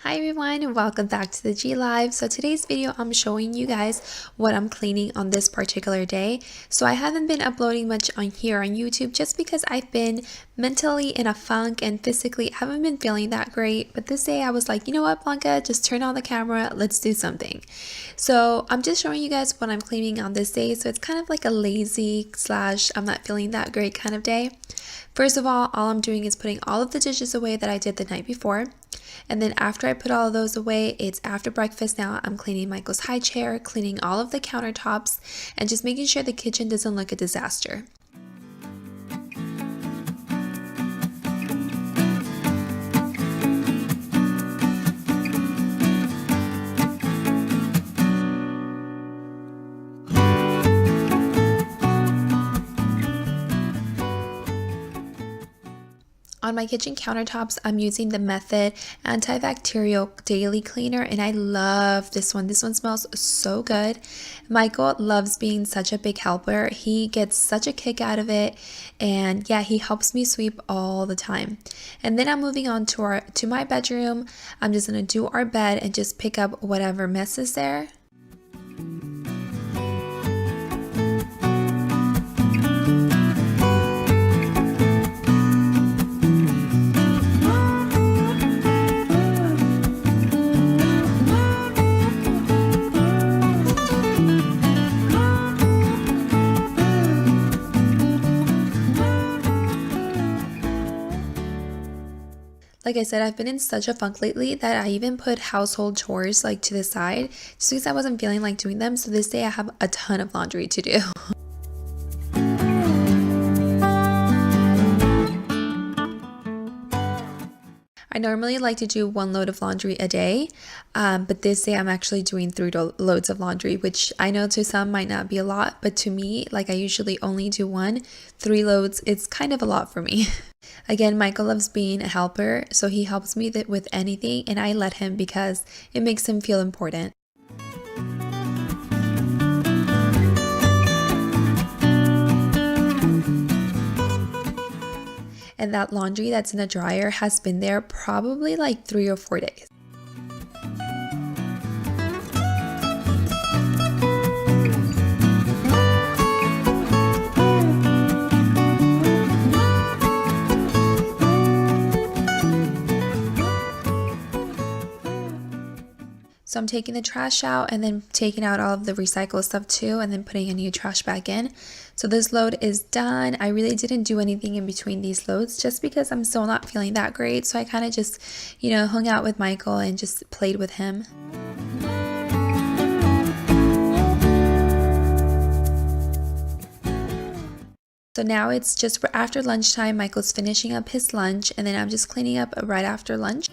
Hi everyone, welcome back to the G.life. So today's video I'm showing you guys what I'm cleaning on this particular day. So I haven't been uploading much on here on YouTube just because I've been mentally in a funk and physically I haven't been feeling that great. But this day I was like, you know what, Blanca, just turn on the camera, let's do something. So I'm just showing you guys what I'm cleaning on this day. So it's kind of like a lazy / I'm not feeling that great kind of day. First of all I'm doing is putting all of the dishes away that I did the night before. And then after I put all of those away, it's after breakfast now. I'm cleaning Michael's high chair, cleaning all of the countertops, and just making sure the kitchen doesn't look a disaster. On my kitchen countertops, I'm using the Method antibacterial daily cleaner, and I love this one. This one smells so good. Michael loves being such a big helper. He gets such a kick out of it, and yeah, he helps me sweep all the time. And then I'm moving on to my bedroom. I'm just gonna do our bed and just pick up whatever mess is there. Like I said, I've been in such a funk lately that I even put household chores like to the side just because I wasn't feeling like doing them. So this day I have a ton of laundry to do. I normally like to do 1 load of laundry a day, but this day I'm actually doing 3 loads of laundry, which I know to some might not be a lot, but to me, like I usually only do 1. 3 loads, it's kind of a lot for me. Again, Michael loves being a helper, so he helps me with anything, and I let him because it makes him feel important. And that laundry that's in the dryer has been there probably like 3 or 4 days. So I'm taking the trash out and then taking out all of the recycled stuff too, and then putting a new trash back in. So this load is done. I really didn't do anything in between these loads just because I'm still not feeling that great. So I kind of just, hung out with Michael and just played with him. So now it's just for after lunchtime. Michael's finishing up his lunch, and then I'm just cleaning up right after lunch.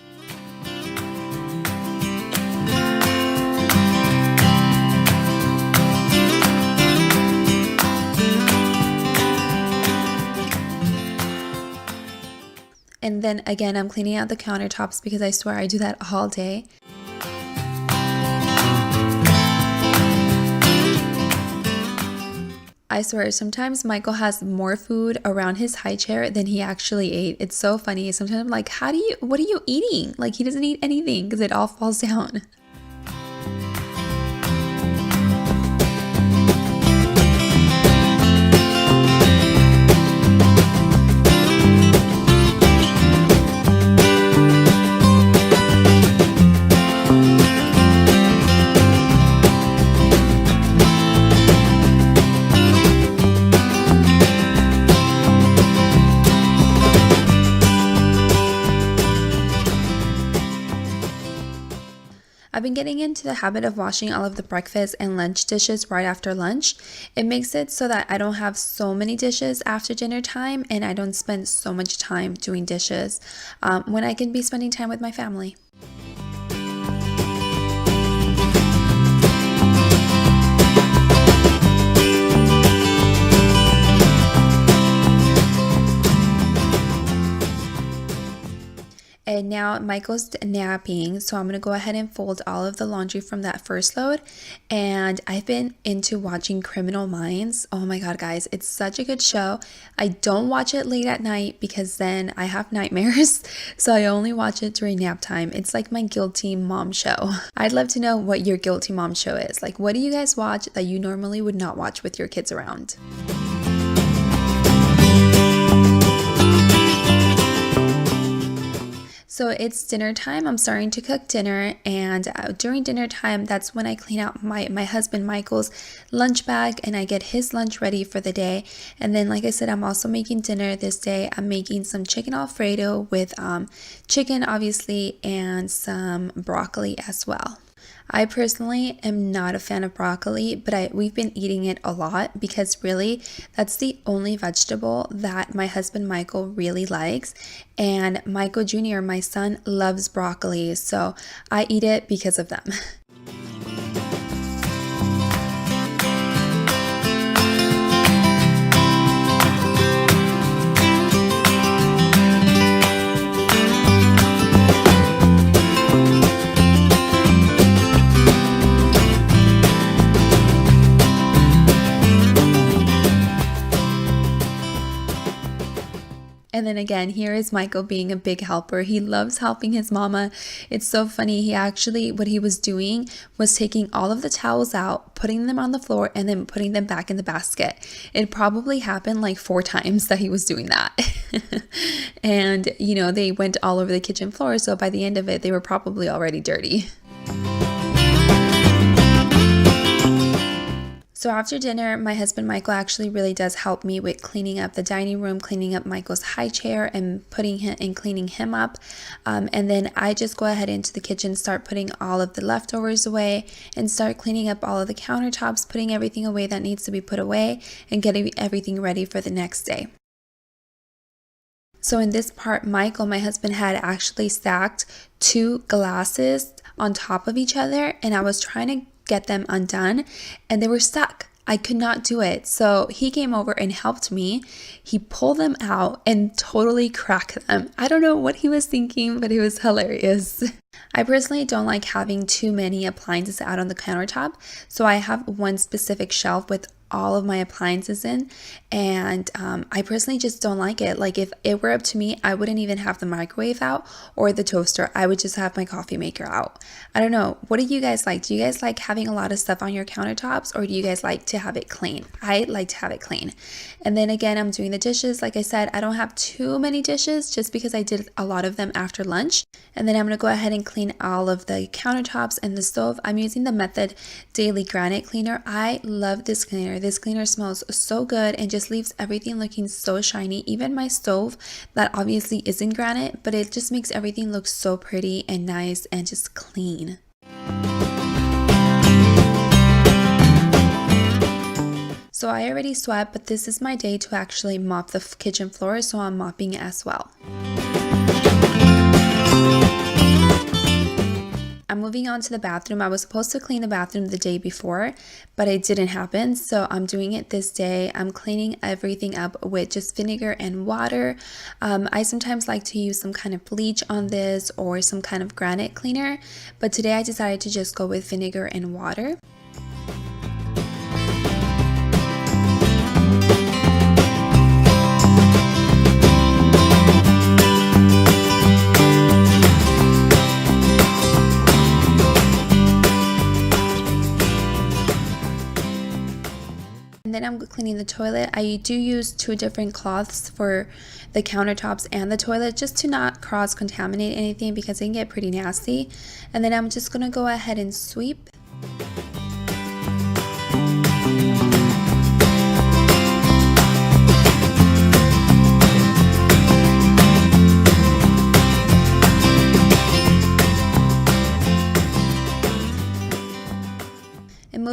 And then again, I'm cleaning out the countertops because I swear I do that all day. I swear, sometimes Michael has more food around his high chair than he actually ate. It's so funny. Sometimes I'm like, what are you eating? Like, he doesn't eat anything because it all falls down. I've been getting into the habit of washing all of the breakfast and lunch dishes right after lunch. It makes it so that I don't have so many dishes after dinner time, and I don't spend so much time doing dishes when I can be spending time with my family. And now Michael's napping, so I'm gonna go ahead and fold all of the laundry from that first load. And I've been into watching Criminal Minds. Oh my god, guys, it's such a good show. I don't watch it late at night because then I have nightmares, so I only watch it during nap time. It's like my guilty mom show. I'd love to know what your guilty mom show is. Like, what do you guys watch that you normally would not watch with your kids around? So it's dinner time. I'm starting to cook dinner, and during dinner time, that's when I clean out my husband Michael's lunch bag and I get his lunch ready for the day. And then, like I said, I'm also making dinner this day. I'm making some chicken Alfredo with chicken, obviously, and some broccoli as well. I personally am not a fan of broccoli, but we've been eating it a lot because really that's the only vegetable that my husband Michael really likes. And Michael Jr., my son, loves broccoli, so I eat it because of them. And then again, here is Michael being a big helper. He loves helping his mama. It's so funny. He actually, what he was doing was taking all of the towels out, putting them on the floor, and then putting them back in the basket. It probably happened like 4 times that he was doing that. And, you know, they went all over the kitchen floor. So by the end of it, they were probably already dirty. So after dinner, my husband Michael actually really does help me with cleaning up the dining room, cleaning up Michael's high chair and putting him and cleaning him up. And then I just go ahead into the kitchen, start putting all of the leftovers away and start cleaning up all of the countertops, putting everything away that needs to be put away and getting everything ready for the next day. So in this part, Michael, my husband, had actually stacked 2 glasses on top of each other, and I was trying to get them undone and they were stuck. I could not do it. So he came over and helped me. He pulled them out and totally cracked them. I don't know what he was thinking, but it was hilarious. I personally don't like having too many appliances out on the countertop. So I have one specific shelf with all of my appliances in, and I personally just don't like it. Like, if it were up to me, I wouldn't even have the microwave out or the toaster. I would just have my coffee maker out. I don't know, what do you guys like? Do you guys like having a lot of stuff on your countertops, or do you guys like to have it clean? I like to have it clean. And then again, I'm doing the dishes. Like I said, I don't have too many dishes just because I did a lot of them after lunch. And then I'm going to go ahead and clean all of the countertops and the stove. I'm using the Method Daily Granite Cleaner. I love this cleaner. This cleaner smells so good and just leaves everything looking so shiny. Even my stove, that obviously isn't granite, but it just makes everything look so pretty and nice and just clean. So I already swept, but this is my day to actually mop the kitchen floor, so I'm mopping as well. I'm moving on to the bathroom. I was supposed to clean the bathroom the day before, but it didn't happen, so I'm doing it this day. I'm cleaning everything up with just vinegar and water. I sometimes like to use some kind of bleach on this or some kind of granite cleaner, but today I decided to just go with vinegar and water. Then I'm cleaning the toilet. I do use 2 different cloths for the countertops and the toilet just to not cross-contaminate anything because they can get pretty nasty. And then I'm just gonna go ahead and sweep.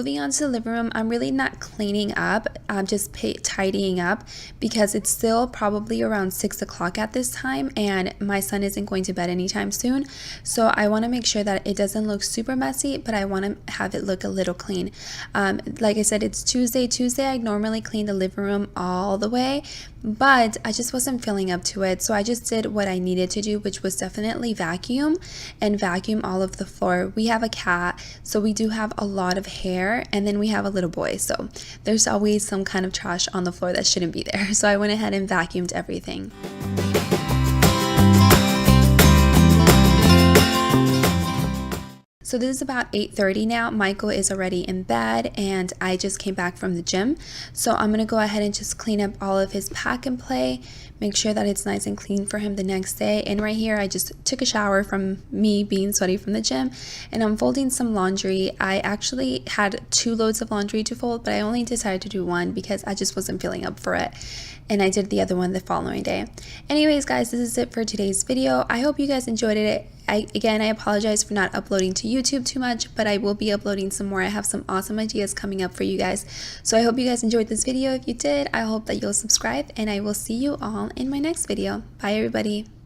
moving on to the living room, I'm really not cleaning up, I'm just tidying up because it's still probably around 6 o'clock at this time and my son isn't going to bed anytime soon. So I want to make sure that it doesn't look super messy, but I want to have it look a little clean. Like I said, it's Tuesday. I normally clean the living room all the way, but I just wasn't feeling up to it. So I just did what I needed to do, which was definitely vacuum all of the floor. We have a cat, so we do have a lot of hair, and then we have a little boy, so there's always some kind of trash on the floor that shouldn't be there. So I went ahead and vacuumed everything. So this is about 8:30 now. Michael is already in bed and I just came back from the gym. So I'm going to go ahead and just clean up all of his pack and play, make sure that it's nice and clean for him the next day. And right here, I just took a shower from me being sweaty from the gym and I'm folding some laundry. I actually had 2 loads of laundry to fold, but I only decided to do 1 because I just wasn't feeling up for it. And I did the other one the following day. Anyways, guys, this is it for today's video. I hope you guys enjoyed it. I apologize for not uploading to YouTube too much, but I will be uploading some more. I have some awesome ideas coming up for you guys. So I hope you guys enjoyed this video. If you did, I hope that you'll subscribe and I will see you all in my next video. Bye, everybody.